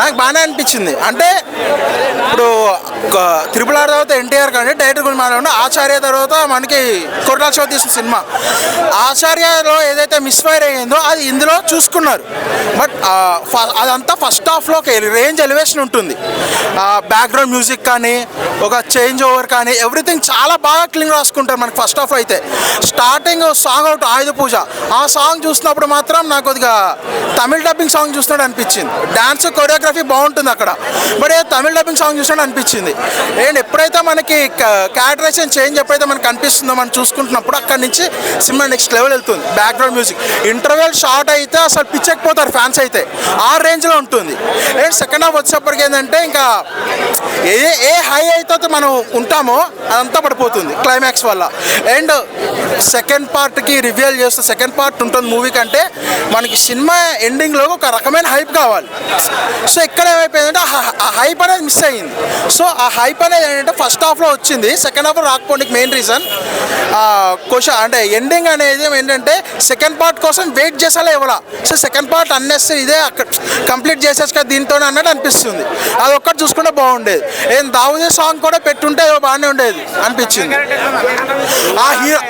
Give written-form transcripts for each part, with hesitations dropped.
నాకు బాగానే అనిపించింది. అంటే ఇప్పుడు త్రిపుల్ ఆర్ తర్వాత ఎన్టీఆర్ కానీ డైరెక్టర్ గురించి మాట్లాడుకుంటే ఆచార్య తర్వాత మనకి కొరటాల శివ తీసిన సినిమా. ఆచార్యలో ఏదైతే మిస్ఫైర్ అయ్యిందో అది ఇందులో చూసుకున్నారు. బట్ అదంతా ఫస్ట్ హాఫ్లో ఒక రేంజ్ ఎలివేషన్ ఉంటుంది. బ్యాక్గ్రౌండ్ మ్యూజిక్ కానీ ఒక చేంజ్ ఓవర్ కానీ ఎవ్రీథింగ్ చాలా బాగా క్లీన్ రాసుకుంటారు మనకి ఫస్ట్ హాఫ్ అయితే. స్టార్టింగ్ సాంగ్ అవుట్ ఆయుధ పూజ, ఆ సాంగ్ చూసినప్పుడు మాత్రం నాకు కొద్దిగా తమిళ డబ్బింగ్ సాంగ్ చూసినట్టు అనిపించింది. డాన్స్ కొరియోగ్రఫీ బాగుంటుంది అక్కడ, బట్ తమిళ డబ్బింగ్ సాంగ్ చూసినట్టు అనిపించింది. అండ్ ఎప్పుడైతే మనకి క్యారెక్టరైజేషన్ చేంజ్ ఎప్పుడైతే మనకు కనిపిస్తుందో మనం చూసుకుంటున్నప్పుడు అక్కడి నుంచి సినిమా నెక్స్ట్ లెవెల్ వెళ్తుంది. బ్యాక్గ్రౌండ్ మ్యూజిక్ ఇంటర్వెల్ షార్ట్ అయితే అసలు పిచ్చెక్కిపోతారు ఫ్యాన్స్ అయితే, ఆ రేంజ్లో ఉంటుంది. అండ్ సెకండ్ హాఫ్ వచ్చేప్పటికి ఏంటంటే ఇంకా ఏ హై అయితే మనం ఉంటామో అదంతా పడిపోతుంది క్లైమాక్స్ వల్ల. అండ్ సెకండ్ పార్ట్కి రివ్యూల్ చేస్తే సెకండ్ పార్ట్ ఉంటుంది మూవీ కంటే మనకి సినిమా ఎండింగ్లో ఒక రకమైన హైప్ కావాలి. సో ఇక్కడ ఏమైపోయిందంటే ఆ హైప్ అనేది మిస్ అయ్యింది. సో ఆ హైప్ అనేది ఏంటంటే ఫస్ట్ హాఫ్లో వచ్చింది, సెకండ్ హాఫ్లో రాకపోవడానికి మెయిన్ రీజన్ క్వశ్చన్ అంటే ఎండింగ్ అనేది ఏంటంటే సెకండ్ పార్ట్ కోసం వెయిట్ చేసేలా ఇవ్వాలా. సో సెకండ్ పార్ట్ అన్నెసరీ ఇదే అక్కడ కంప్లీట్ చేసేసి దీంతో అన్నట్టు అనిపిస్తుంది. అది ఒక్కటి చూసుకుంటే బాగుండేది. ఏం దావుదే సాంగ్ కూడా పెట్టుంటే బాగానే ఉండేది అనిపించింది.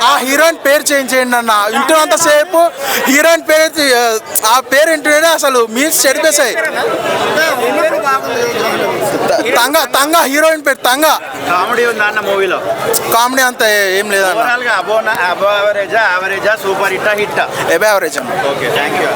ఆ హీరోయిన్ పేరు చేంజ్ చేయండి అన్న, ఇంటున్నంతసేపు హీరోయిన్ పేరు ఆ పేరు ఇంటూనే అసలు మీన్స్ చెడిపేశాయి. తంగా హీరోయిన్ పేరు తంగా. కామెడీ ఉందా అన్న మూవీలో? కామెడీ అంత ఏం లేదన్న, అబో యావరేజా సూపర్ హిట్ ఎబో యావరేజ్. Okay, thank you.